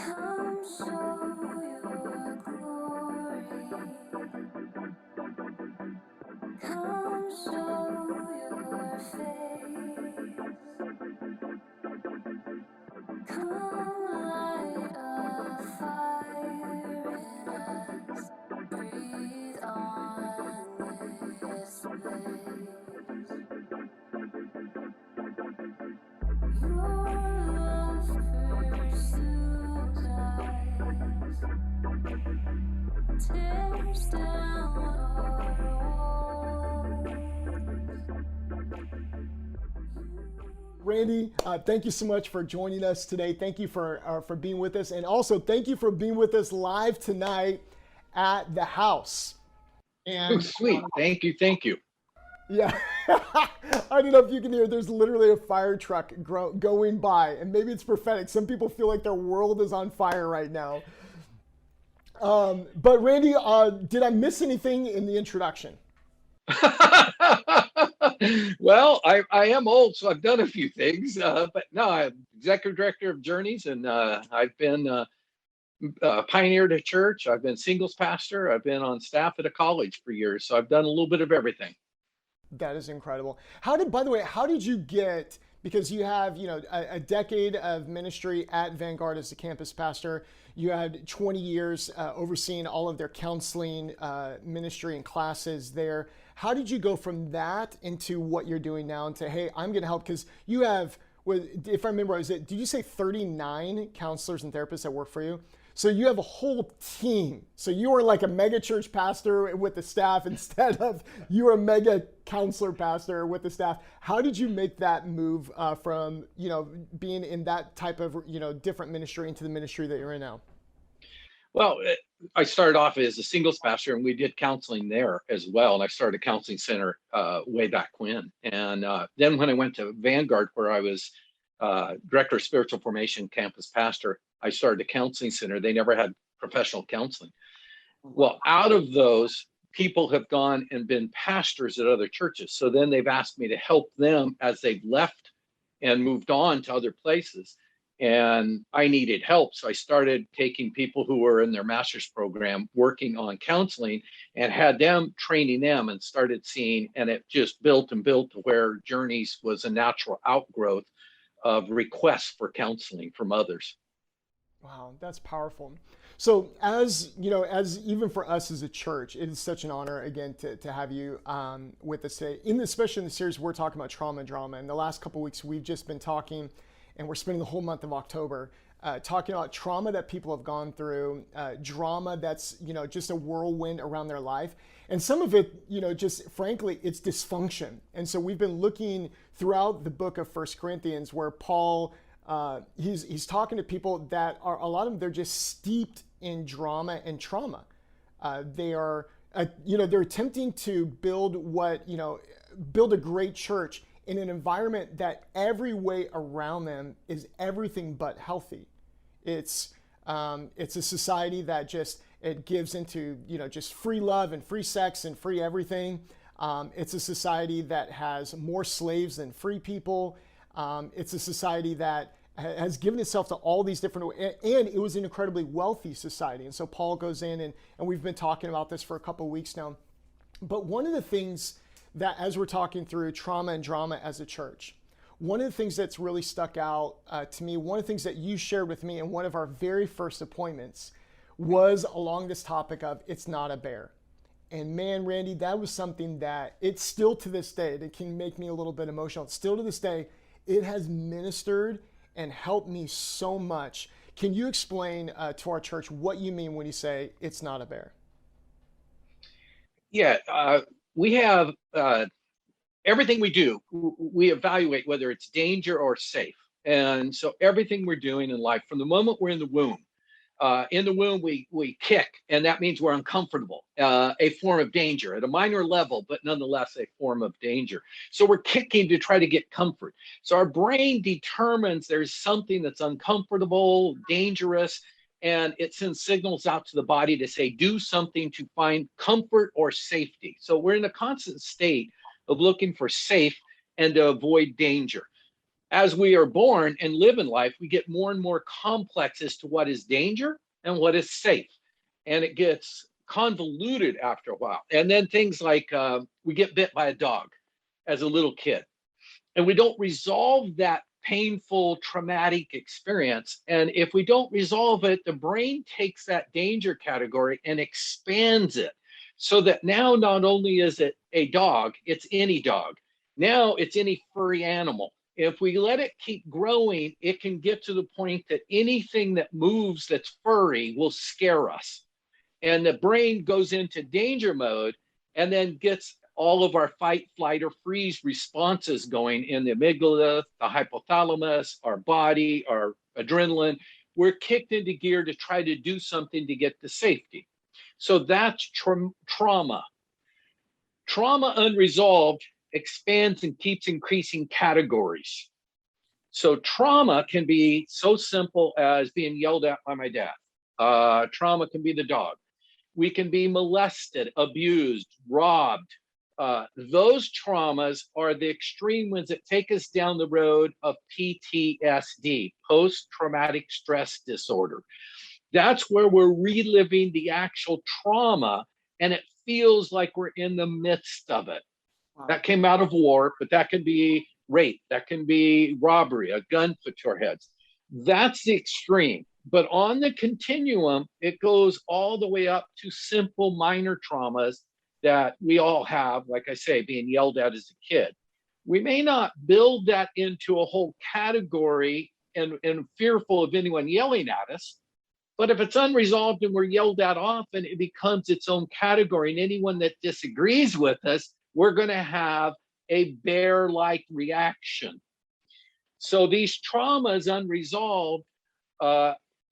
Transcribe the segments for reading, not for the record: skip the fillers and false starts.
Come show your glory. Come show your face. Come light a fire in us. Breathe on this place. Your love pursues us, tears down our Randy, thank you so much for joining us today. Thank you for being with us, and also thank you for being with us live tonight at the house. Oh, And sweet. Thank you. Thank you. yeah, I don't know if you can hear. There's literally a fire truck going by, and maybe it's prophetic. Some people feel like their world is on fire right now. But Randy, did I miss anything in the introduction? Well, I am old, so I've done a few things. But no, I'm executive director of Journeys, and I've been pioneered a church. I've been singles pastor. I've been on staff at a college for years. So I've done a little bit of everything. That is incredible. By the way, how did you get, because you have, a decade of ministry at Vanguard as a campus pastor. You had 20 years overseeing all of their counseling ministry and classes there. How did you go from that into what you're doing now and say, hey, I'm going to help? Because you have, if I remember, did you say 39 counselors and therapists that work for you? So you have a whole team. So you are like a mega church pastor with the staff instead of you're a mega counselor pastor with the staff. How did you make that move from, being in that type of, different ministry into the ministry that you're in now? Well, I started off as a singles pastor, and we did counseling there as well. And I started a counseling center way back when. And then when I went to Vanguard, where I was director of spiritual formation, campus pastor, I started a counseling center. They never had professional counseling. Well, out of those, people have gone and been pastors at other churches. So then they've asked me to help them as they've left and moved on to other places. And I needed help. So I started taking people who were in their master's program working on counseling and had them training them, and started seeing, and it just built and built to where Journeys was a natural outgrowth of requests for counseling from others. Wow, that's powerful. So as even for us as a church, it is such an honor again to have you with us today. Especially in the series, we're talking about trauma and drama. In the last couple of weeks, we've just been talking, and we're spending the whole month of October talking about trauma that people have gone through, drama that's just a whirlwind around their life, and some of it just frankly it's dysfunction. And so we've been looking throughout the book of First Corinthians where Paul he's talking to people that are, a lot of them, they're just steeped in drama and trauma. They are they're attempting to build build a great church in an environment that every way around them is everything but healthy. It's a society that just, it gives into just free love and free sex and free everything. It's a society that has more slaves than free people. It's a society that has given itself to all these different, and it was an incredibly wealthy society. And so Paul goes in, and we've been talking about this for a couple of weeks now. But one of the things that, as we're talking through trauma and drama as a church, one of the things that's really stuck out to me, one of the things that you shared with me in one of our very first appointments was along this topic of it's not a bear. And man, Randy, that was something that it's still to this day, it can make me a little bit emotional. It's still to this day, it has ministered and helped me so much. Can you explain to our church what you mean when you say it's not a bear? Yeah, we have everything we do, we evaluate whether it's danger or safe. And so everything we're doing in life, from the moment we're in the womb, we kick, and that means we're uncomfortable, a form of danger at a minor level, but nonetheless a form of danger. So we're kicking to try to get comfort. So our brain determines there's something that's uncomfortable, dangerous, and it sends signals out to the body to say, do something to find comfort or safety. So we're in a constant state of looking for safe and to avoid danger. As we are born and live in life, we get more and more complex as to what is danger and what is safe. And it gets convoluted after a while. And then things like we get bit by a dog as a little kid, and we don't resolve that painful, traumatic experience. And if we don't resolve it, the brain takes that danger category and expands it so that now not only is it a dog, it's any dog. Now it's any furry animal. If we let it keep growing, it can get to the point that anything that moves that's furry will scare us. And the brain goes into danger mode and then gets all of our fight, flight, or freeze responses going in the amygdala, the hypothalamus, our body, our adrenaline. We're kicked into gear to try to do something to get to safety. So that's trauma. Trauma unresolved expands and keeps increasing categories. So trauma can be so simple as being yelled at by my dad. Trauma can be the dog. We can be molested, abused, robbed. Those traumas are the extreme ones that take us down the road of PTSD, post-traumatic stress disorder. That's where we're reliving the actual trauma, and it feels like we're in the midst of it. Wow. That came out of war, but that can be rape, that can be robbery, a gun put to our heads. That's the extreme. But on the continuum, it goes all the way up to simple minor traumas that we all have, like I say, being yelled at as a kid. We may not build that into a whole category and fearful of anyone yelling at us, but if it's unresolved and we're yelled at often, it becomes its own category. And anyone that disagrees with us, we're going to have a bear-like reaction. So these traumas unresolved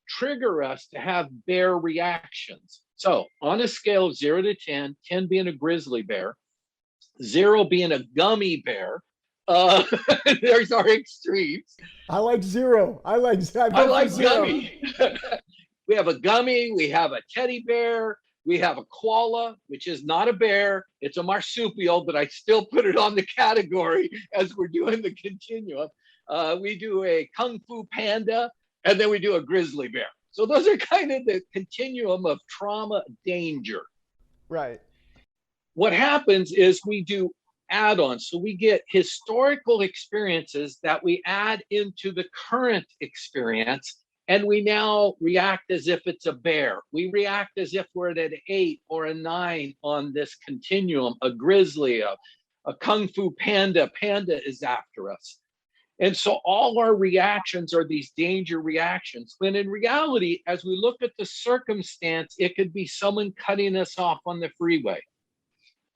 trigger us to have bear reactions. So on a scale of 0 to 10, 10 being a grizzly bear, 0 being a gummy bear, there's our extremes. I like 0. I like gummy. We have a gummy, we have a teddy bear, we have a koala, which is not a bear, it's a marsupial, but I still put it on the category as we're doing the continuum. We do a kung fu panda, and then we do a grizzly bear. So those are kind of the continuum of trauma danger. Right. What happens is we do add-ons. So we get historical experiences that we add into the current experience, and we now react as if it's a bear. We react as if we're at an 8 or a 9 on this continuum, a grizzly, a kung fu panda. Panda is after us. And so all our reactions are these danger reactions. When in reality, as we look at the circumstance, it could be someone cutting us off on the freeway.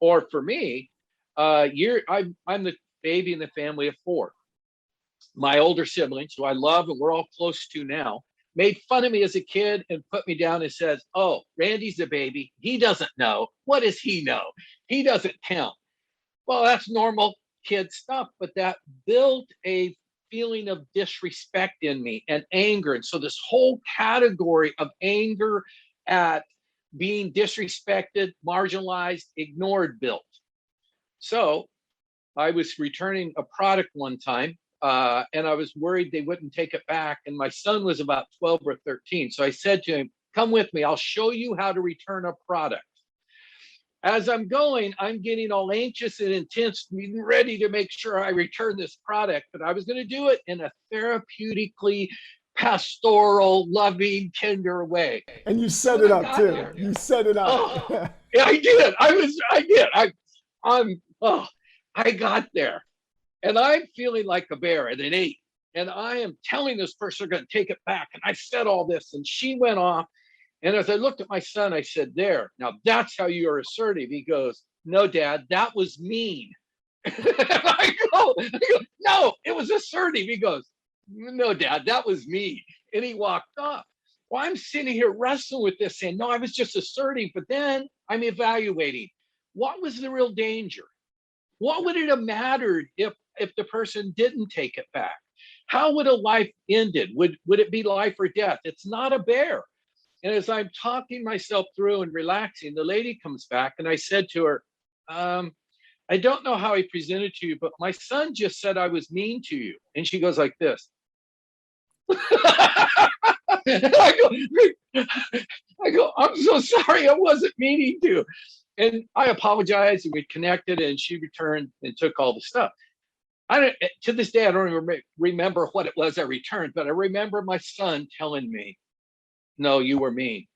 Or for me, I'm the baby in the family of 4. My older siblings, who I love and we're all close to now, made fun of me as a kid and put me down and says, oh, Randy's a baby. He doesn't know. What does he know? He doesn't count. Well, that's normal kid stuff, but that built a feeling of disrespect in me and anger. And so this whole category of anger at being disrespected, marginalized, ignored built. So I was returning a product one time, and I was worried they wouldn't take it back. And my son was about 12 or 13. So I said to him, come with me. I'll show you how to return a product. As I'm going, I'm getting all anxious and intense, ready to make sure I return this product. But I was going to do it in a therapeutically pastoral, loving, tender way. And you set it up too. There. You set it up. Oh, yeah, I did. I got there. And I'm feeling like a bear at an 8. And I am telling this person they're going to take it back. And I said all this, and she went off. And as I looked at my son, I said, there, now that's how you're assertive. He goes, no, Dad, that was mean. I go, no, it was assertive. He goes, no, Dad, that was mean. And he walked off. Well, I'm sitting here wrestling with this, saying, no, I was just assertive. But then I'm evaluating, what was the real danger? What would it have mattered if the person didn't take it back? How would a life ended? Would it be life or death? It's not a bear. And as I'm talking myself through and relaxing, the lady comes back and I said to her, I don't know how he presented to you, but my son just said I was mean to you. And she goes like this. I go, I'm so sorry. I wasn't meaning to. And I apologized and we connected and she returned and took all the stuff. I don't, to this day, I don't even remember what it was I returned, but I remember my son telling me, no, you were mean.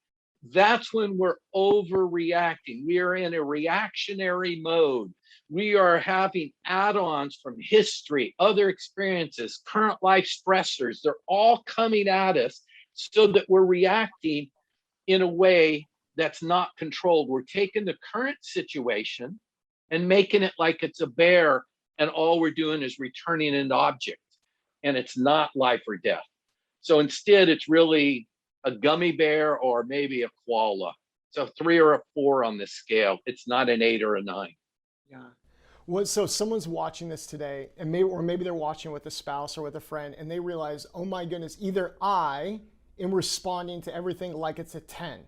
That's when we're overreacting. We are in a reactionary mode. We are having add-ons from history, other experiences, current life stressors. They're all coming at us so that we're reacting in a way that's not controlled. We're taking the current situation and making it like it's a bear, and all we're doing is returning an object, and it's not life or death. So instead, it's really a gummy bear or maybe a koala. It's a 3 or a 4 on this scale. It's not an 8 or a 9. Yeah. Well, so someone's watching this today, and maybe they're watching with a spouse or with a friend, and they realize, oh my goodness, either I am responding to everything like it's a 10,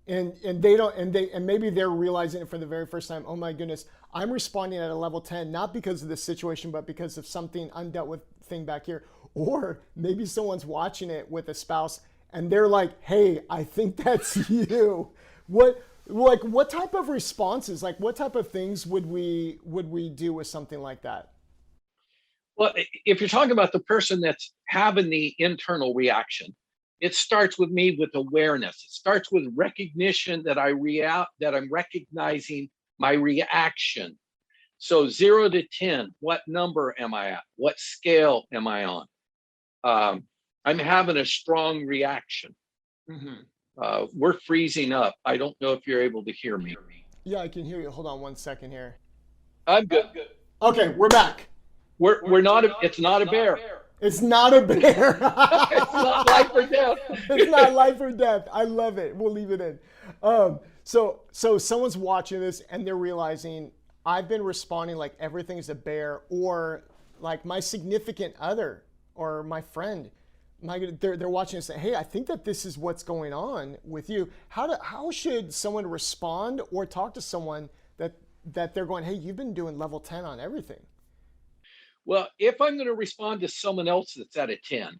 and they don't, and maybe they're realizing it for the very first time. Oh my goodness, I'm responding at a level 10, not because of the situation, but because of something undealt with thing back here. Or maybe someone's watching it with a spouse, and they're like, hey, I think that's you. What type of responses, like what type of things would we do with something like that? Well, if you're talking about the person that's having the internal reaction, it starts with me with awareness. It starts with recognition that that I'm recognizing my reaction. So 0 to 10, what number am I at? What scale am I on? I'm having a strong reaction. We're freezing up. I don't know if you're able to hear me. Yeah, I can hear you. Hold on one second here. I'm good. Okay, we're back. We're not. It's not a bear. It's not a bear. It's not life or death. It's not life or death. I love it. We'll leave it in. So someone's watching this and they're realizing I've been responding like everything's a bear, or like my significant other or my friend. They're watching and say, hey, I think that this is what's going on with you. How should someone respond or talk to someone that they're going, hey, you've been doing level 10 on everything? Well, if I'm going to respond to someone else that's at a 10,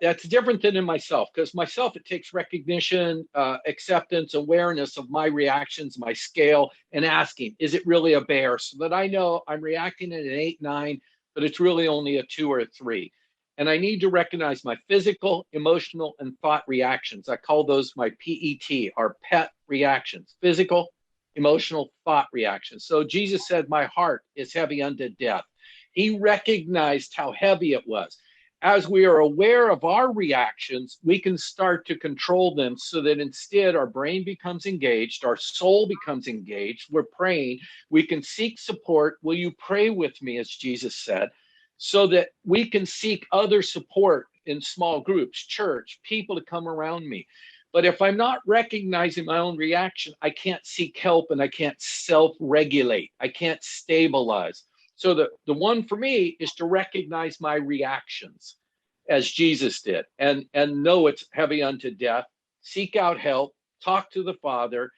that's different than in myself, because myself, it takes recognition, acceptance, awareness of my reactions, my scale, and asking, is it really a bear? So that I know I'm reacting at an 8, 9, but it's really only a 2 or a 3. And I need to recognize my physical, emotional, and thought reactions. I call those my PET, our PET reactions, physical, emotional, thought reactions. So Jesus said, my heart is heavy unto death. He recognized how heavy it was. As we are aware of our reactions, we can start to control them so that instead our brain becomes engaged, our soul becomes engaged. We're praying. We can seek support. Will you pray with me, as Jesus said, so that we can seek other support in small groups, church, people to come around me. But if I'm not recognizing my own reaction, I can't seek help and I can't self-regulate. I can't stabilize. So the one for me is to recognize my reactions as Jesus did, and know it's heavy unto death, seek out help, talk to the Father,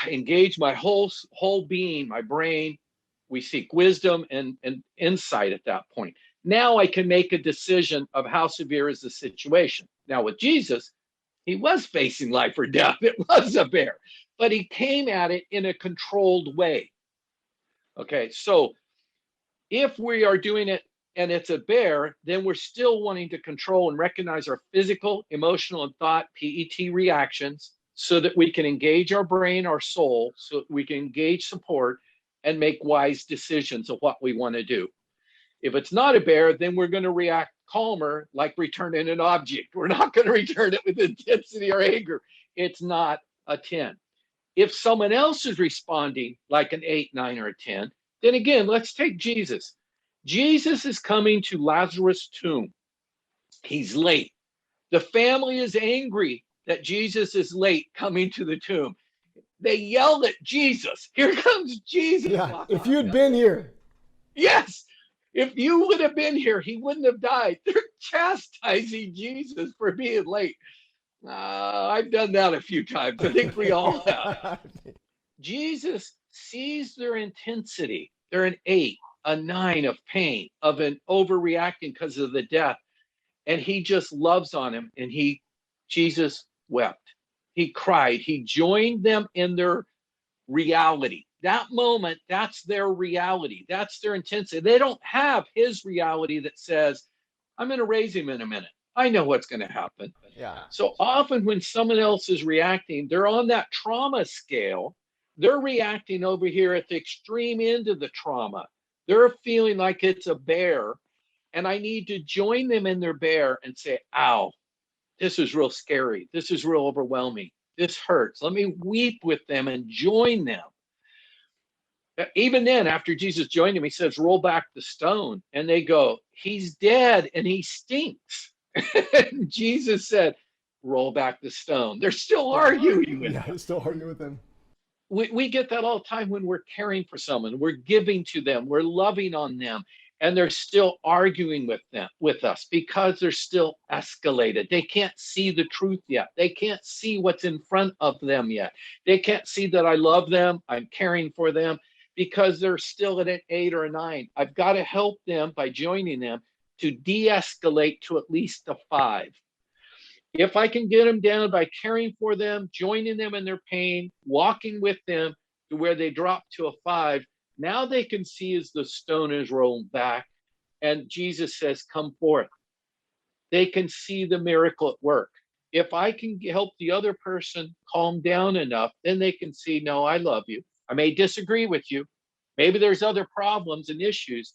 engage my whole being, my brain. We seek wisdom and insight at that point. Now I can make a decision of how severe is the situation. Now with Jesus, he was facing life or death. It was a bear, but he came at it in a controlled way. Okay, so if we are doing it and it's a bear, then we're still wanting to control and recognize our physical, emotional, and thought PET reactions so that we can engage our brain, our soul, so that we can engage support and make wise decisions of what we want to do. If it's not a bear, then we're going to react calmer, like returning an object. We're not going to return it with intensity or anger. It's not a 10. If someone else is responding like an 8, 9, or a 10, then again, let's take Jesus. Jesus is coming to Lazarus' tomb. He's late. The family is angry that Jesus is late coming to the tomb. They yelled at Jesus. Here comes Jesus. Yeah, if you'd been here. Yes. If you would have been here, he wouldn't have died. They're chastising Jesus for being late. I've done that a few times. I think we all have. Jesus sees their intensity. They're an 8, a 9 of pain, of an overreacting because of the death. And he just loves on him. And Jesus wept. He cried. He joined them in their reality. That moment, that's their reality. That's their intensity. They don't have his reality that says, I'm going to raise him in a minute. I know what's going to happen. Yeah. So often when someone else is reacting, they're on that trauma scale. They're reacting over here at the extreme end of the trauma. They're feeling like it's a bear. And I need to join them in their bear and say, ow, this is real scary. This is real overwhelming. This hurts. Let me weep with them and join them. Even then, after Jesus joined him, he says, roll back the stone. And they go, he's dead and he stinks. And Jesus said, roll back the stone. They're still arguing with him. Still arguing with them. We get that all the time when we're caring for someone, we're giving to them, we're loving on them, and they're still arguing with us because they're still escalated. They can't see the truth yet. They can't see what's in front of them yet. They can't see that I love them, I'm caring for them, because they're still at an 8 or a 9. I've got to help them by joining them to de-escalate to at least a 5. If I can get them down by caring for them, joining them in their pain, walking with them to where they drop to a 5, now they can see as the stone is rolled back and Jesus says, come forth. They can see the miracle at work. If I can help the other person calm down enough, then they can see, no, I love you. I may disagree with you. Maybe there's other problems and issues,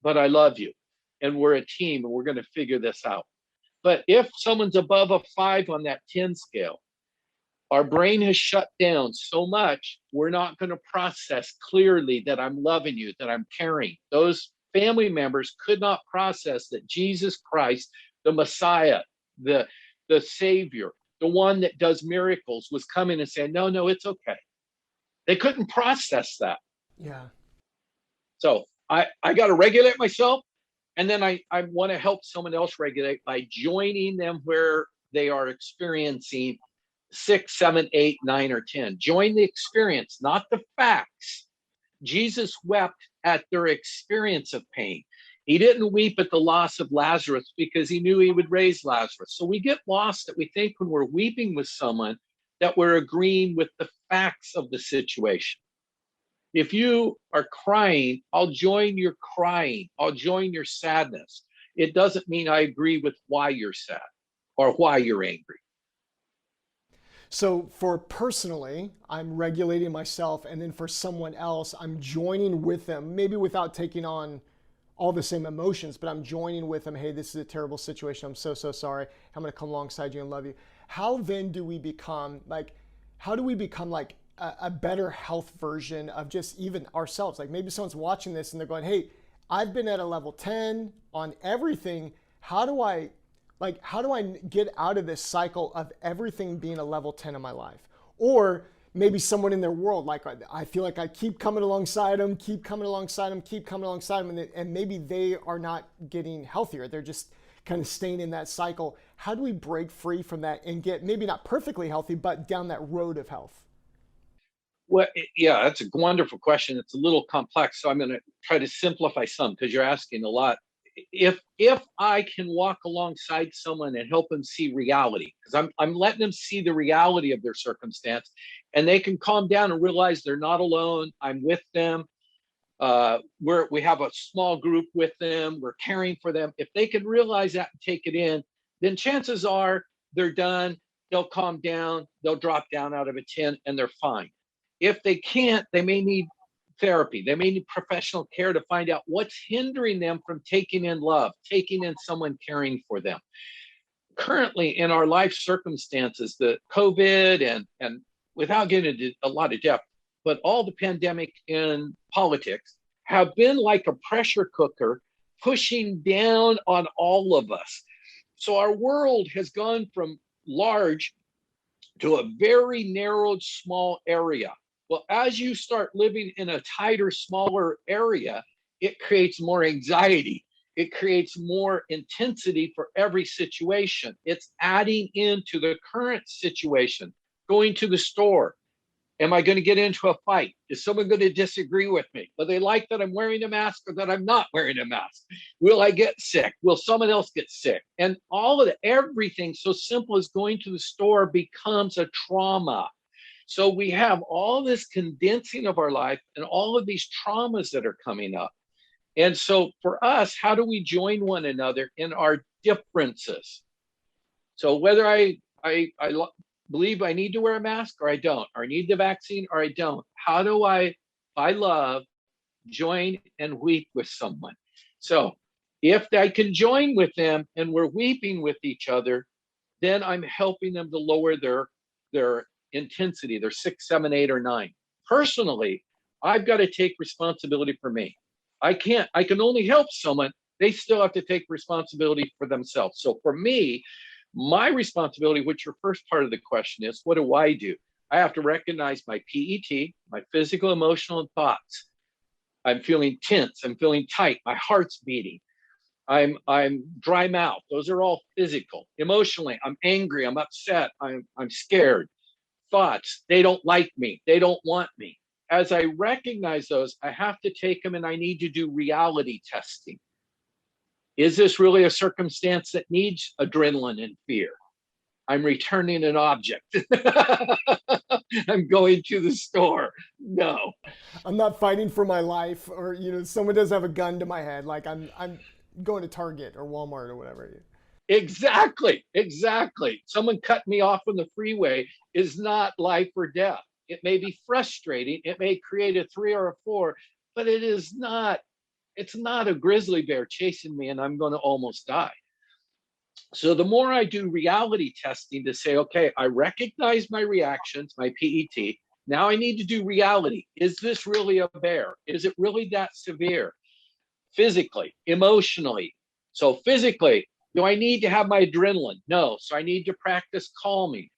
but I love you. And we're a team and we're going to figure this out. But if someone's above a 5 on that 10 scale, our brain has shut down so much, we're not going to process clearly that I'm loving you, that I'm caring. Those family members could not process that Jesus Christ, the Messiah, the Savior, the one that does miracles, was coming and saying, no, it's okay. They couldn't process that. Yeah. So I got to regulate myself. And then I want to help someone else regulate by joining them where they are experiencing 6, 7, 8, 9, or 10. Join the experience, not the facts. Jesus wept at their experience of pain. He didn't weep at the loss of Lazarus because he knew he would raise Lazarus. So we get lost that we think when we're weeping with someone that we're agreeing with the facts of the situation. If you are crying, I'll join your crying. I'll join your sadness. It doesn't mean I agree with why you're sad or why you're angry. So for personally, I'm regulating myself, and then for someone else, I'm joining with them, maybe without taking on all the same emotions, but I'm joining with them. Hey, this is a terrible situation. I'm so sorry. I'm going to come alongside you and love you. How then do we become like, a better health version of just even ourselves? Like maybe someone's watching this and they're going, hey, I've been at a level 10 on everything. How do I get out of this cycle of everything being a level 10 in my life? Or maybe someone in their world, like I feel like I keep coming alongside them, and maybe they are not getting healthier. They're just kind of staying in that cycle. How do we break free from that and get maybe not perfectly healthy, but down that road of health? Well, yeah, that's a wonderful question. It's a little complex, so I'm going to try to simplify some because you're asking a lot. If I can walk alongside someone and help them see reality, because I'm letting them see the reality of their circumstance, and they can calm down and realize they're not alone. I'm with them. We have a small group with them. We're caring for them. If they can realize that and take it in, then chances are they're done. They'll calm down. They'll drop down out of a 10 and they're fine. If they can't, they may need therapy. They may need professional care to find out what's hindering them from taking in love, taking in someone caring for them. Currently in our life circumstances, the COVID and without getting into a lot of depth, but all the pandemic and politics have been like a pressure cooker pushing down on all of us. So our world has gone from large to a very narrowed, small area. Well, as you start living in a tighter, smaller area, it creates more anxiety. It creates more intensity for every situation. It's adding into the current situation, going to the store, Am I going to get into a fight? Is someone going to disagree with me? Will they like that I'm wearing a mask or that I'm not wearing a mask? Will I get sick? Will someone else get sick? And all of the, everything so simple as going to the store becomes a trauma. So we have all this condensing of our life and all of these traumas that are coming up. And so for us, how do we join one another in our differences? So whether I believe I need to wear a mask or I don't, or I need the vaccine or I don't, how do I, by love, join and weep with someone? So if I can join with them and we're weeping with each other, then I'm helping them to lower their intensity, their 6, 7, 8, or 9. Personally, I've got to take responsibility for me. I can only help someone. They still have to take responsibility for themselves. So for me, my responsibility, which your first part of the question is, what do? I have to recognize my PET, my physical, emotional, and thoughts. I'm feeling tense. I'm feeling tight. My heart's beating. I'm dry mouth. Those are all physical. Emotionally, I'm angry. I'm upset. I'm scared. Thoughts, they don't like me. They don't want me. As I recognize those, I have to take them and I need to do reality testing. Is this really a circumstance that needs adrenaline and fear? I'm returning an object. I'm going to the store. No. I'm not fighting for my life, or someone does have a gun to my head. Like I'm going to Target or Walmart or whatever. Exactly. Someone cut me off on the freeway is not life or death. It may be frustrating. It may create a 3 or a 4, but it's not a grizzly bear chasing me and I'm going to almost die. So the more I do reality testing to say, okay, I recognize my reactions, my PET. Now I need to do reality. Is this really a bear? Is it really that severe? Physically, emotionally. So physically, do I need to have my adrenaline? No. So I need to practice calming.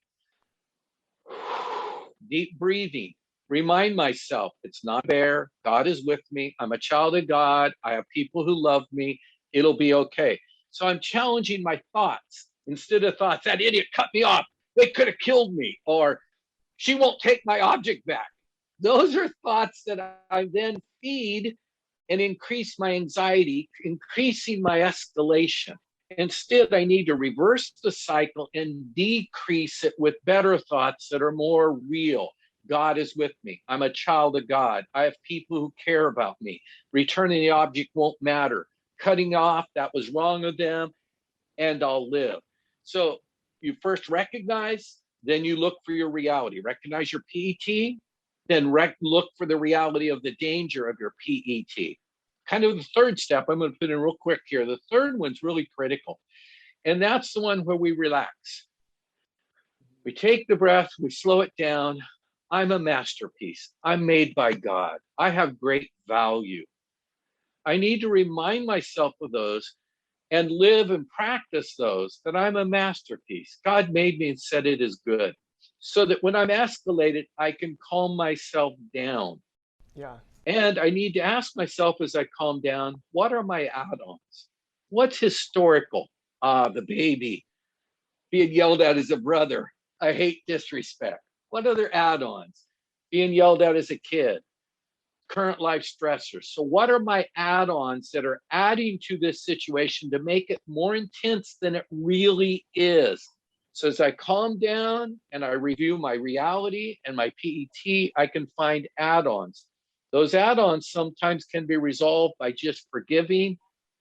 Deep breathing. Remind myself it's not fair. God is with me. I'm a child of God. I have people who love me. It'll be okay. So I'm challenging my thoughts instead of thoughts, that idiot cut me off. They could have killed me. Or she won't take my object back. Those are thoughts that I then feed and increase my anxiety, increasing my escalation. Instead, I need to reverse the cycle and decrease it with better thoughts that are more real. God is with me. I'm a child of God. I have people who care about me. Returning the object won't matter. Cutting off, that was wrong of them, and I'll live. So you first recognize, then you look for your reality. Recognize your PET, then look for the reality of the danger of your PET. Kind of the third step, I'm going to put in real quick here. The third one's really critical. And that's the one where we relax. We take the breath, we slow it down. I'm a masterpiece. I'm made by God. I have great value. I need to remind myself of those and live and practice those, that I'm a masterpiece. God made me and said it is good. So that when I'm escalated, I can calm myself down. Yeah. And I need to ask myself as I calm down, what are my add-ons? What's historical? The baby being yelled at as a brother. I hate disrespect. What other add-ons? Being yelled at as a kid. Current life stressors. So what are my add-ons that are adding to this situation to make it more intense than it really is? So as I calm down and I review my reality and my PET, I can find add-ons. Those add-ons sometimes can be resolved by just forgiving,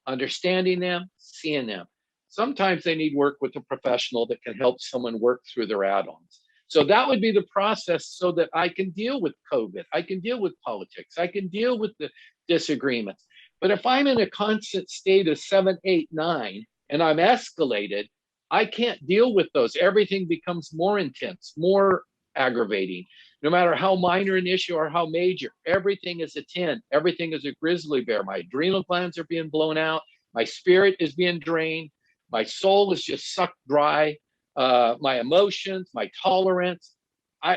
understanding them, seeing them. Sometimes they need work with a professional that can help someone work through their add-ons. So that would be the process so that I can deal with COVID. I can deal with politics. I can deal with the disagreements. But if I'm in a constant state of 7, 8, 9, and I'm escalated, I can't deal with those. Everything becomes more intense, more aggravating. No matter how minor an issue or how major, everything is a 10. Everything is a grizzly bear. My adrenal glands are being blown out. My spirit is being drained. My soul is just sucked dry. My emotions, my tolerance,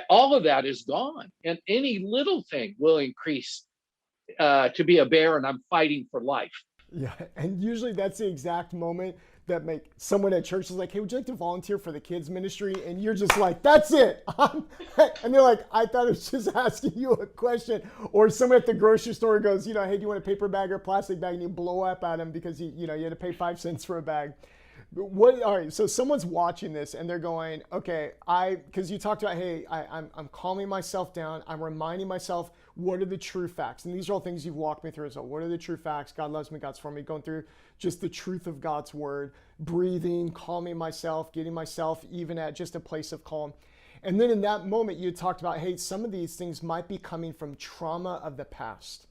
all of that is gone. And any little thing will increase to be a bear, and I'm fighting for life. Yeah, and usually that's the exact moment that make someone at church is like, hey, would you like to volunteer for the kids ministry? And you're just like, that's it. And they're like, I thought it was just asking you a question. Or someone at the grocery store goes, hey, do you want a paper bag or a plastic bag? And you blow up at them because you had to pay 5 cents for a bag. All right, so someone's watching this and they're going, okay, because you talked about, hey, I'm calming myself down. I'm reminding myself, what are the true facts? And these are all things you've walked me through as well. What are the true facts? God loves me, God's for me. Going through just the truth of God's word, breathing, calming myself, getting myself even at just a place of calm. And then in that moment, you talked about, hey, some of these things might be coming from trauma of the past.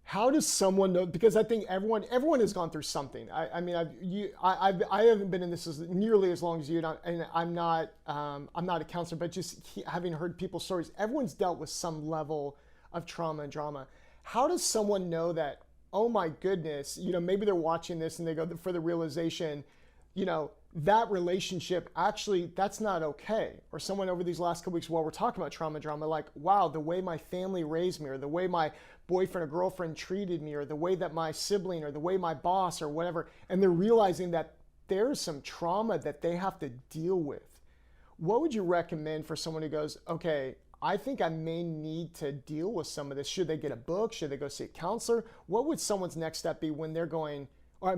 How does someone know? Because I think everyone has gone through something. I haven't been in this nearly as long as you, and I'm not a counselor, but just having heard people's stories, everyone's dealt with some level of trauma and drama. How does someone know that? Oh my goodness, maybe they're watching this and they go for the realization, that relationship actually that's not okay. Or someone over these last couple weeks while we're talking about trauma, drama, like, wow, the way my family raised me, or the way my boyfriend or girlfriend treated me, or the way that my sibling or the way my boss or whatever, and they're realizing that there's some trauma that they have to deal with. What would you recommend for someone who goes, okay, I think I may need to deal with some of this? Should they get a book? Should they go see a counselor? What would someone's next step be when they're going,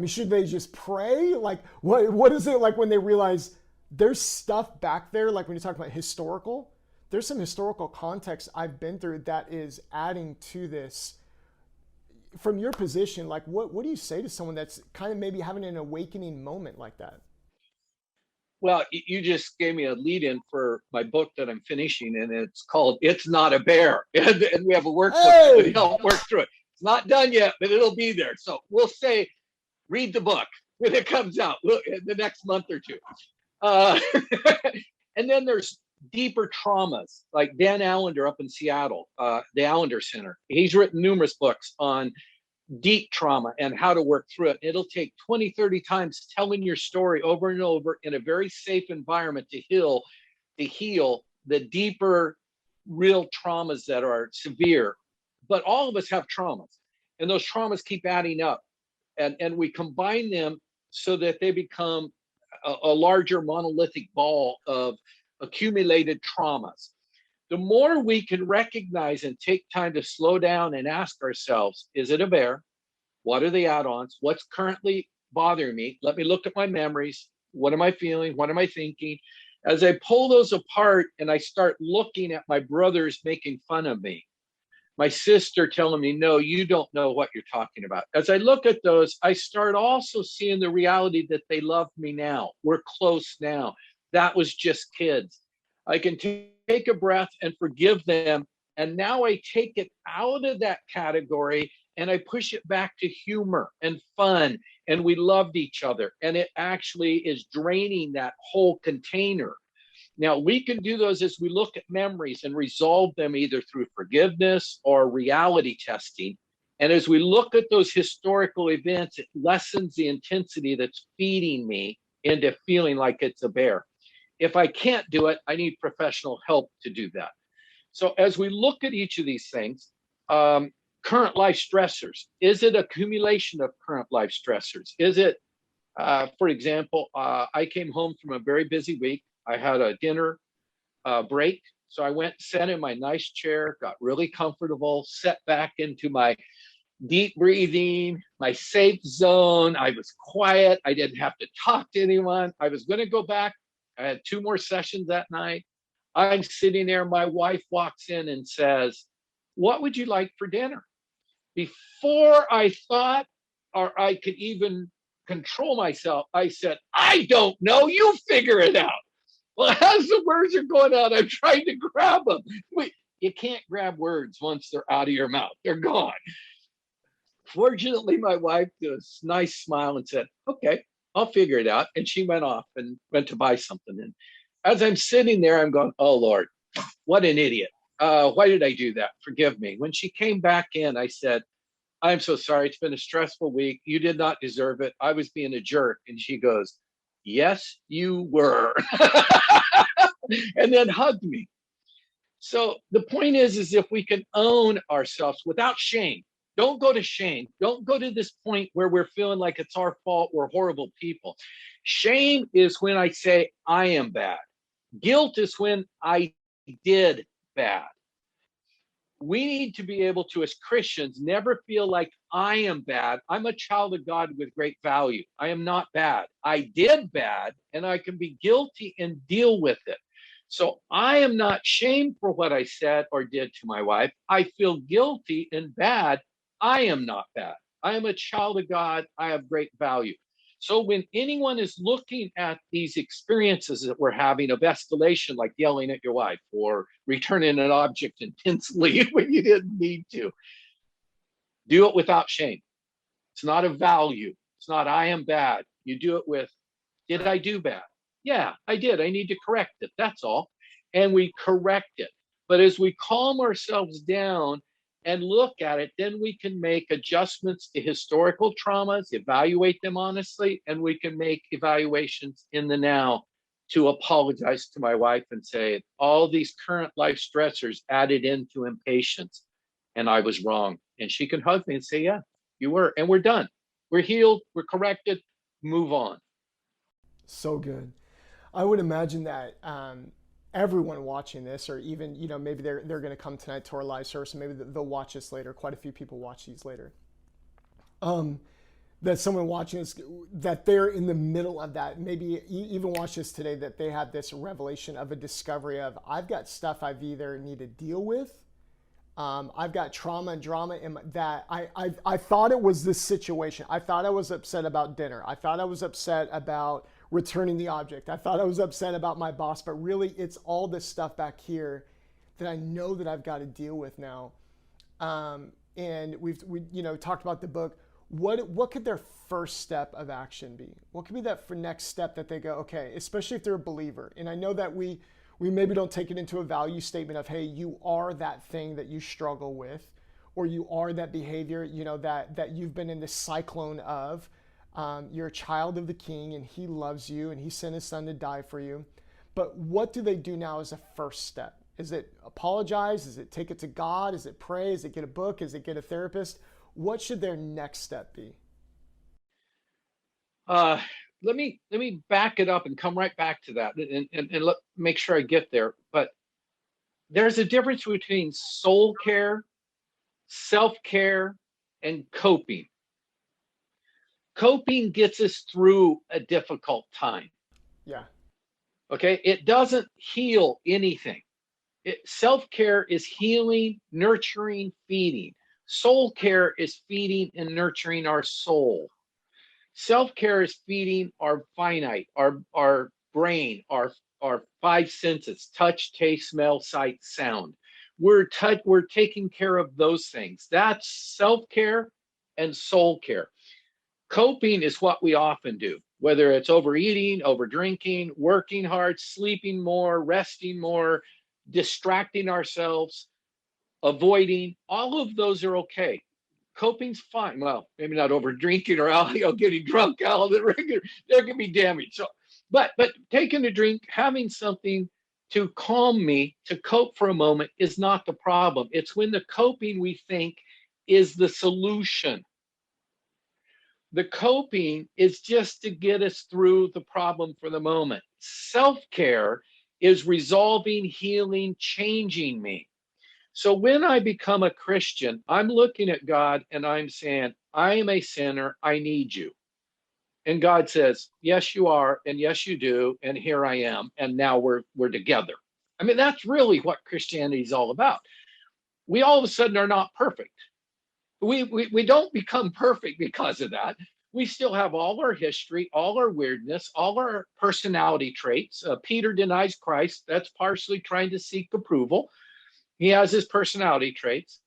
should they just pray? Like, what is it like when they realize there's stuff back there, like when you talk about historical, there's some historical context I've been through that is adding to this. From your position, like what do you say to someone that's kind of maybe having an awakening moment like that? Well, you just gave me a lead in for my book that I'm finishing, and it's called It's Not a Bear. And we have a workbook to help work through it. It's not done yet, but it'll be there. So we'll say, read the book when it comes out in the next month or two. And then there's deeper traumas, like Dan Allender up in Seattle, the Allender Center. He's written numerous books on deep trauma and how to work through it. It'll take 20, 30 times telling your story over and over in a very safe environment to heal the deeper, real traumas that are severe. But all of us have traumas, and those traumas keep adding up. And we combine them so that they become a larger monolithic ball of accumulated traumas. The more we can recognize and take time to slow down and ask ourselves, is it a bear? What are the add-ons? What's currently bothering me? Let me look at my memories. What am I feeling? What am I thinking? As I pull those apart and I start looking at my brothers making fun of me, my sister telling me, no, you don't know what you're talking about. As I look at those, I start also seeing the reality that they love me now. We're close now. That was just kids. I can take a breath and forgive them. And now I take it out of that category and I push it back to humor and fun. And we loved each other. And it actually is draining that whole container. Now, we can do those as we look at memories and resolve them either through forgiveness or reality testing. And as we look at those historical events, it lessens the intensity that's feeding me into feeling like it's a bear. If I can't do it, I need professional help to do that. So as we look at each of these things, current life stressors, is it accumulation of current life stressors? Is it, for example, I came home from a very busy week. I had a dinner break. So I went, sat in my nice chair, got really comfortable, sat back into my deep breathing, my safe zone. I was quiet. I didn't have to talk to anyone. I was going to go back. I had 2 more sessions that night. I'm sitting there. My wife walks in and says, what would you like for dinner? Before I thought or I could even control myself, I said, I don't know. You figure it out. Well, as the words are going out, I'm trying to grab them. You can't grab words once they're out of your mouth. They're gone. Fortunately, my wife did a nice smile and said, okay, I'll figure it out. And she went off and went to buy something. And as I'm sitting there, I'm going, oh, Lord, what an idiot. Why did I do that? Forgive me. When she came back in, I said, I'm so sorry. It's been a stressful week. You did not deserve it. I was being a jerk. And she goes, yes, you were. And then hugged me. So the point is if we can own ourselves without shame, Don't go to shame. Don't go to this point where we're feeling like it's our fault, we're horrible people. Shame is when I say I am bad. Guilt is when I did bad. We need to be able to, as Christians, never feel like I am bad. I'm a child of God with great value. I am not bad. I did bad, and I can be guilty and deal with it. So I am not shamed for what I said or did to my wife. I feel guilty and bad. I am not bad. I am a child of God. I have great value. So when anyone is looking at these experiences that we're having of escalation, like yelling at your wife or returning an object intensely when you didn't need to, do it without shame. It's not a value. It's not I am bad. You do it with, did I do bad? Yeah, I did. I need to correct it. That's all. And we correct it. But as we calm ourselves down and look at it, then we can make adjustments to historical traumas, evaluate them honestly, and we can make evaluations in the now to apologize to my wife and say, all these current life stressors added into impatience, and I was wrong. And she can hug me and say, yeah, you were. And we're done. We're healed. We're corrected. Move on. So good. I would imagine that everyone watching this, or even maybe they're going to come tonight to our live service, and maybe they'll watch this later. Quite a few people watch these later. That someone watching this, that they're in the middle of that, maybe even watch this today, that they have this revelation of a discovery of, I've got stuff I've either need to deal with. I've got trauma and drama in that I thought it was this situation. I thought I was upset about dinner. I thought I was upset about returning the object. I thought I was upset about my boss, but really it's all this stuff back here that I know that I've got to deal with now. And we talked about the book. What could their first step of action be? What could be that for next step that they go, okay, especially if they're a believer. And I know that we maybe don't take it into a value statement of, hey, you are that thing that you struggle with, or you are that behavior, that you've been in this cyclone of. You're a child of the King, and He loves you, and He sent His Son to die for you. But what do they do now as a first step? Is it apologize? Is it take it to God? Is it pray? Is it get a book? Is it get a therapist? What should their next step be? Let me back it up and come right back to that, and make sure I get there. But there's a difference between soul care, self-care, and coping. Coping gets us through a difficult time. Yeah. Okay. It doesn't heal anything. Self-care is healing, nurturing, feeding. Soul care is feeding and nurturing our soul. Self-care is feeding our finite, our brain, our five senses: touch, taste, smell, sight, sound. We're taking care of those things. That's self-care and soul care. Coping is what we often do, whether it's overeating, over drinking, working hard, sleeping more, resting more, distracting ourselves, avoiding. All of those are okay. Coping's fine. Well, maybe not over drinking or getting drunk out of the regular. There can be damage. So, but taking a drink, having something to calm me, to cope for a moment, is not the problem. It's when the coping we think is the solution. The coping is just to get us through the problem for the moment. Self-care is resolving, healing, changing me. So when I become a Christian, I'm looking at God and I'm saying, I am a sinner. I need you. And God says, yes, you are. And yes, you do. And here I am. And now we're together. I mean, that's really what Christianity is all about. We all of a sudden are not perfect. We don't become perfect because of that. We still have all our history, all our weirdness, all our personality traits. Peter denies Christ. That's partially trying to seek approval. He has his personality traits.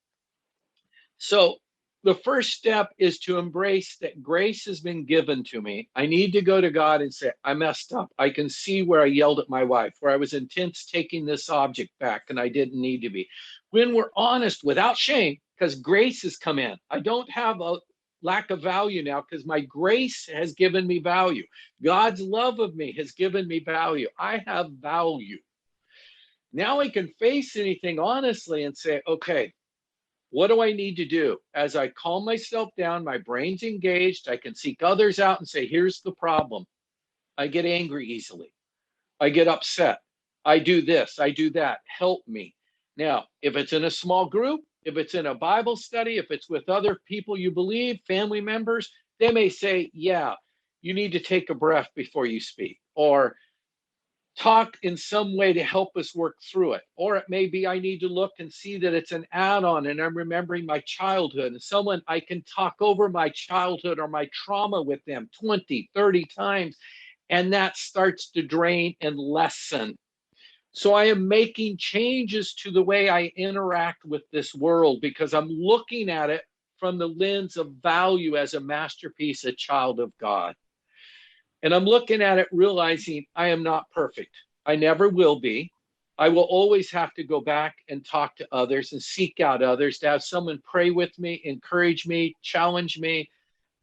So the first step is to embrace that grace has been given to me. I need to go to God and say, I messed up. I can see where I yelled at my wife, where I was intense taking this object back and I didn't need to be. When we're honest without shame, because grace has come in. I don't have a lack of value now because my grace has given me value. God's love of me has given me value. I have value. Now I can face anything honestly and say, okay, What do I need to do? As I calm myself down, my brain's engaged. I can seek others out and say, here's the problem. I get angry easily. I get upset. I do this. I do that. Help me. Now, if it's in a small group, if it's in a Bible study, if it's with other people you believe, family members, they may say, yeah, you need to take a breath before you speak, or talk in some way to help us work through it. Or it may be I need to look and see that it's an add-on and I'm remembering my childhood, and someone I can talk over my childhood or my trauma with them 20, 30 times, and that starts to drain and lessen. So I am making changes to the way I interact with this world because I'm looking at it from the lens of value as a masterpiece, a child of God. And I'm looking at it realizing I am not perfect. I never will be. I will always have to go back and talk to others and seek out others, to have someone pray with me, encourage me, challenge me,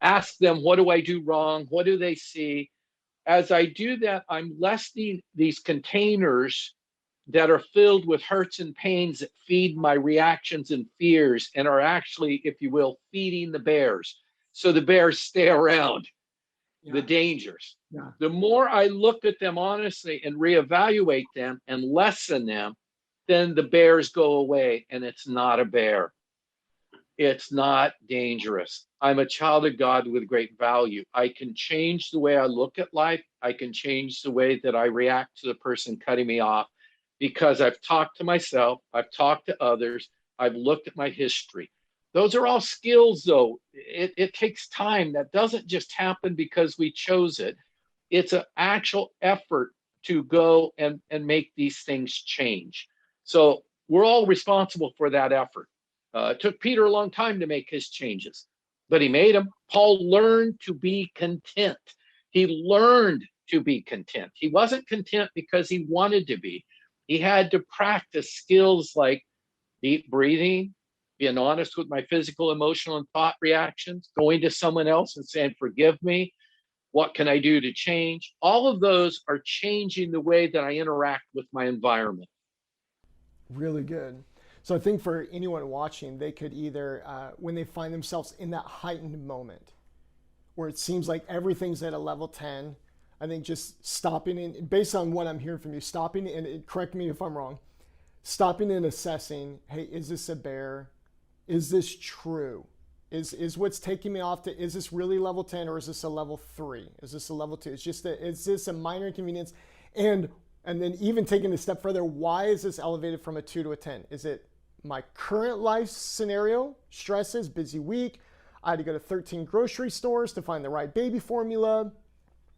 ask them, what do I do wrong? What do they see? As I do that, I'm lessening these containers that are filled with hurts and pains that feed my reactions and fears and are actually, if you will, feeding the bears. So the bears stay around. The dangers. Yeah. The more I look at them honestly and reevaluate them and lessen them, then the bears go away, and it's not a bear. It's not dangerous. I'm a child of God with great value. I can change the way I look at life. I can change the way that I react to the person cutting me off because I've talked to myself, I've talked to others, I've looked at my history. Those are all skills, though. It takes time. That doesn't just happen because we chose it. It's an actual effort to go and make these things change. So we're all responsible for that effort. It took Peter a long time to make his changes, but he made them. Paul learned to be content. He learned to be content. He wasn't content because he wanted to be. He had to practice skills like deep breathing, being honest with my physical, emotional, and thought reactions, going to someone else and saying, forgive me. What can I do to change? All of those are changing the way that I interact with my environment. Really good. So I think for anyone watching, they could either, when they find themselves in that heightened moment where it seems like everything's at a level 10, I think just stopping and based on what I'm hearing from you, stopping and correct me if I'm wrong, stopping and assessing, hey, is this a bear? Is this true? Is what's taking me off to, is this really level 10 or is this a level 3? Is this a level 2? It's just that, is this a minor inconvenience? And then even taking a step further, why is this elevated from a 2 to a 10? Is it my current life scenario, stresses, busy week? I had to go to 13 grocery stores to find the right baby formula.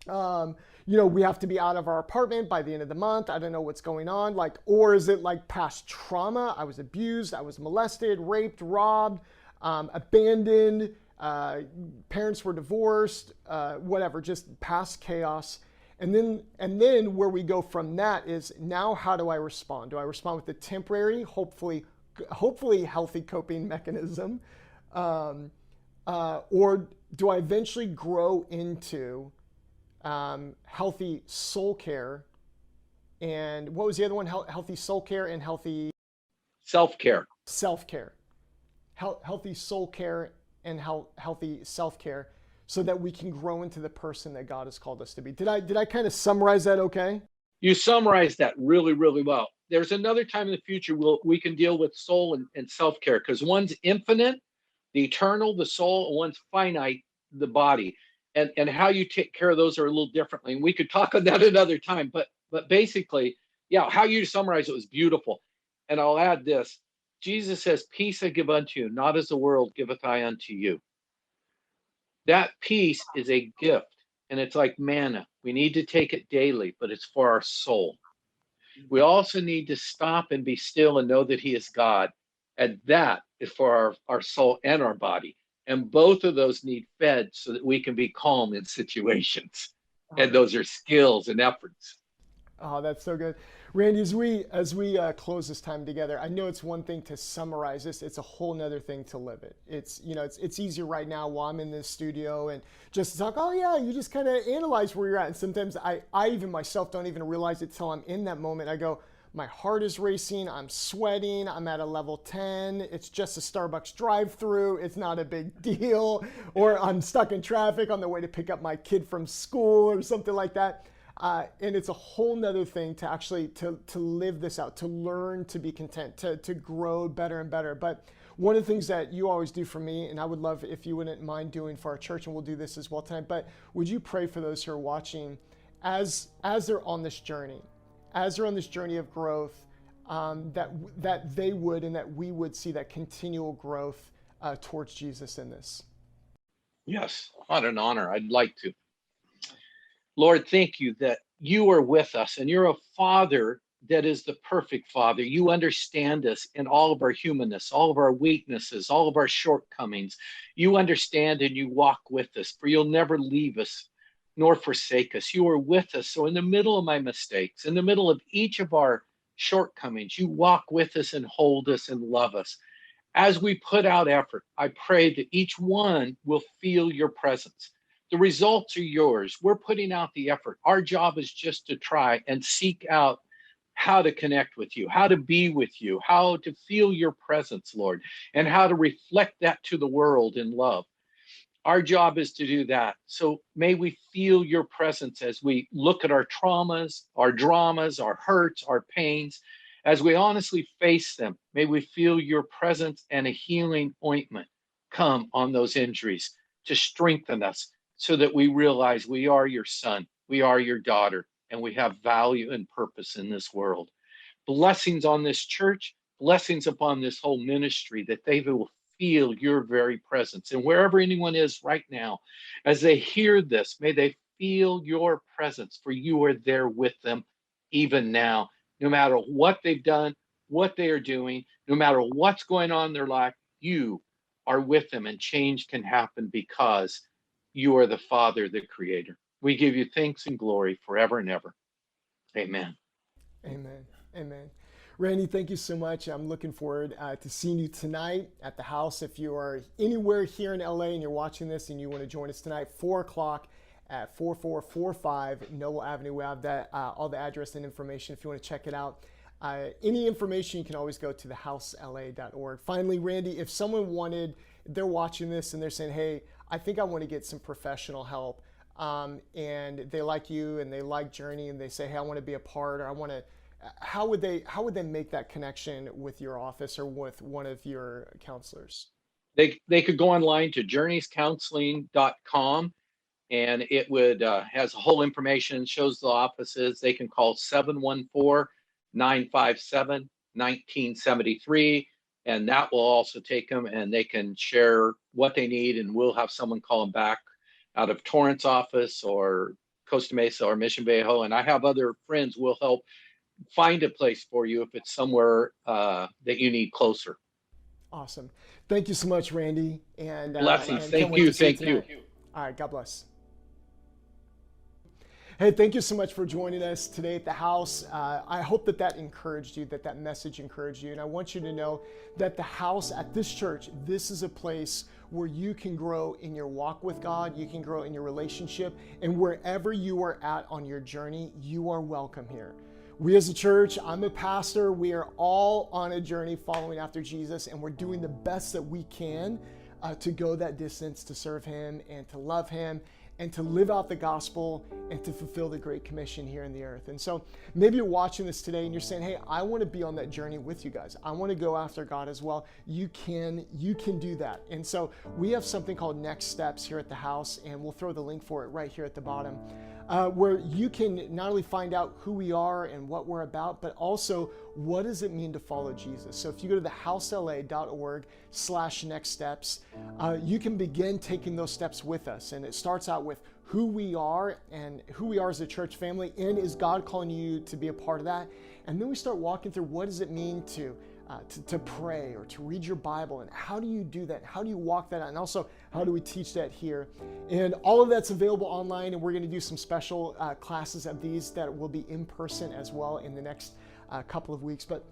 We have to be out of our apartment by the end of the month. I don't know what's going on. Or is it like past trauma? I was abused, I was molested, raped, robbed, abandoned, parents were divorced, whatever, just past chaos. And then where we go from that is, now how do I respond? Do I respond with a temporary, hopefully healthy coping mechanism? Or do I eventually grow into healthy soul care? And what was the other one? Healthy soul care and healthy Self-care. self-care. Healthy soul care and healthy self-care, so that we can grow into the person that God has called us to be. Did I kind of summarize that okay? You summarized that really, really well. There's another time in the future we can deal with soul and self-care, because one's infinite, the eternal, the soul, and one's finite, the body. And how you take care of those are a little differently. And we could talk on that another time. But basically, yeah, how you summarize it was beautiful. And I'll add this. Jesus says, peace I give unto you, not as the world giveth I unto you. That peace is a gift, and it's like manna. We need to take it daily, but it's for our soul. We also need to stop and be still and know that he is God. And that is for our soul and our body. And both of those need fed so that we can be calm in situations. And those are skills and efforts. Oh, that's so good. Randy, as we close this time together, I know it's one thing to summarize this. It's a whole nother thing to live it. It's easier right now while I'm in this studio and just to talk, oh yeah, you just kind of analyze where you're at. And sometimes I even myself don't even realize it till I'm in that moment. I go, my heart is racing, I'm sweating, I'm at a level 10, it's just a Starbucks drive-through, it's not a big deal, or I'm stuck in traffic on the way to pick up my kid from school or something like that. And it's a whole nother thing to actually to live this out, to learn to be content, to grow better and better. But one of the things that you always do for me, and I would love if you wouldn't mind doing for our church, and we'll do this as well tonight, but would you pray for those who are watching as they're on this journey, of growth, that they would and that we would see that continual growth towards Jesus in this? Yes, what an honor. I'd like to. Lord, thank you that you are with us, and you're a Father that is the perfect Father. You understand us in all of our humanness, all of our weaknesses, all of our shortcomings. You understand and you walk with us, for you'll never leave us nor forsake us. You are with us. So in the middle of my mistakes, in the middle of each of our shortcomings, you walk with us and hold us and love us. As we put out effort, I pray that each one will feel your presence. The results are yours. We're putting out the effort. Our job is just to try and seek out how to connect with you, how to be with you, how to feel your presence, Lord, and how to reflect that to the world in love. Our job is to do that. So may we feel your presence as we look at our traumas, our dramas, our hurts, our pains. As we honestly face them, may we feel your presence and a healing ointment come on those injuries to strengthen us so that we realize we are your son, we are your daughter, and we have value and purpose in this world. Blessings on this church, blessings upon this whole ministry, that they will feel your very presence. And wherever anyone is right now, as they hear this, may they feel your presence, for you are there with them even now. No matter what they've done, what they are doing, no matter what's going on in their life, you are with them, and change can happen because you are the Father, the Creator. We give you thanks and glory forever and ever. Amen. Amen. Amen. Randy, thank you so much. I'm looking forward to seeing you tonight at the house. If you are anywhere here in LA and you're watching this and you want to join us tonight, 4 o'clock at 4445 Noble Avenue. We have that all the address and information if you want to check it out. Any information, you can always go to thehousela.org. Finally, Randy, if someone wanted, they're watching this and they're saying, hey, I think I want to get some professional help, and they like you and they like Journey, and they say, hey, I want to be a part, or I want to, how would they make that connection with your office or with one of your counselors? They could go online to journeyscounseling.com, and it would has the whole information, shows the offices. They can call 714-957-1973, and that will also take them, and they can share what they need, and we'll have someone call them back out of Torrance office or Costa Mesa or Mission Viejo. And I have other friends who will help find a place for you if it's somewhere that you need closer. Awesome. Thank you so much, Randy. And blessings. And thank you. Thank you. All right. God bless. Hey, thank you so much for joining us today at the house. I hope that encouraged you, that message encouraged you. And I want you to know that the house at this church, this is a place where you can grow in your walk with God, you can grow in your relationship, and wherever you are at on your journey, you are welcome here. We as a church, I'm a pastor, we are all on a journey following after Jesus, and we're doing the best that we can to go that distance to serve Him and to love Him and to live out the gospel and to fulfill the Great Commission here in the earth. And so maybe you're watching this today and you're saying, hey, I want to be on that journey with you guys. I want to go after God as well. You can do that. And so we have something called Next Steps here at the house, and we'll throw the link for it right here at the bottom, where you can not only find out who we are and what we're about, but also what does it mean to follow Jesus. So if you go to thehousela.org/next steps, you can begin taking those steps with us. And it starts out with who we are and who we are as a church family, and is God calling you to be a part of that? And then we start walking through what does it mean to pray or to read your Bible, and how do you do that? How do you walk that out? And also, how do we teach that here? And all of that's available online, and we're going to do some special classes of these that will be in person as well in the next couple of weeks. But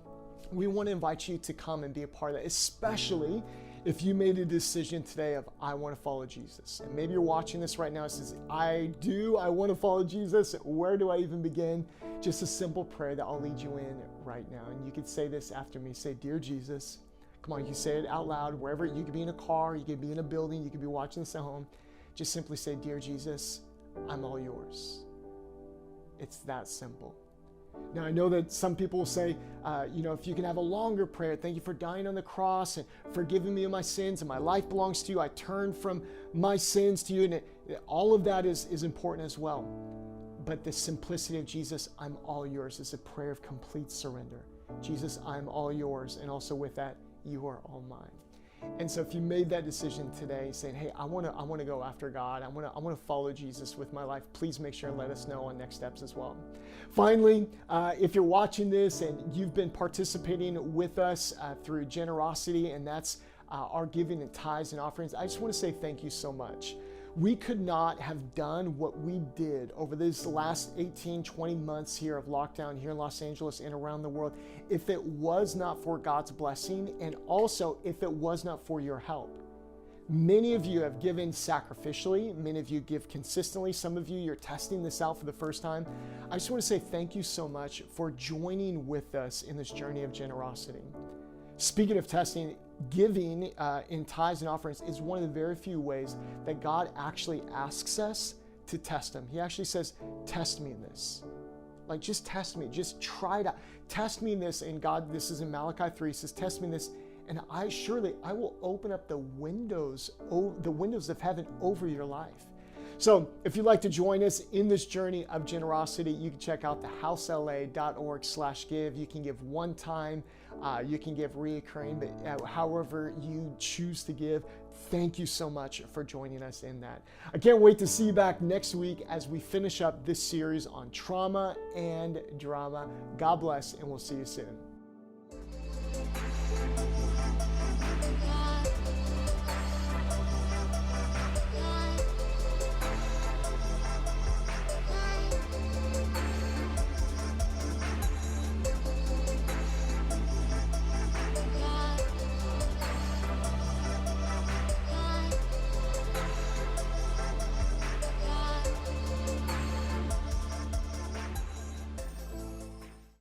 we want to invite you to come and be a part of that, especially If you made a decision today of, I want to follow Jesus, and maybe you're watching this right now and says, I want to follow Jesus. Where do I even begin? Just a simple prayer that I'll lead you in right now. And you could say this after me. Say, Dear Jesus, come on, you can say it out loud, wherever. You could be in a car, you could be in a building, you could be watching this at home. Just simply say, Dear Jesus, I'm all yours. It's that simple. Now, I know that some people will say, if you can have a longer prayer, thank you for dying on the cross and forgiving me of my sins, and my life belongs to you. I turn from my sins to you. And all of that is important as well. But the simplicity of Jesus, I'm all yours, is a prayer of complete surrender. Jesus, I'm all yours. And also with that, you are all mine. And so if you made that decision today saying, hey, I want to go after God, I want to follow Jesus with my life, please make sure and let us know on next steps as well. Finally, if you're watching this and you've been participating with us through generosity, and that's our giving and tithes and offerings, I just want to say thank you so much. We could not have done what we did over these last 18, 20 months here of lockdown here in Los Angeles and around the world if it was not for God's blessing, and also if it was not for your help. Many of you have given sacrificially. Many of you give consistently. Some of you, you're testing this out for the first time. I just want to say thank you so much for joining with us in this journey of generosity. Speaking of testing, giving in tithes and offerings is one of the very few ways that God actually asks us to test him. He actually says, test me in this. Like, just test me. Just try it out. Test me in this. And God, this is in Malachi 3, says, test me in this. And I will open up the windows of heaven over your life. So if you'd like to join us in this journey of generosity, you can check out thehousela.org/give. You can give one time, you can give reoccurring, but however you choose to give. Thank you so much for joining us in that. I can't wait to see you back next week as we finish up this series on trauma and drama. God bless, and we'll see you soon.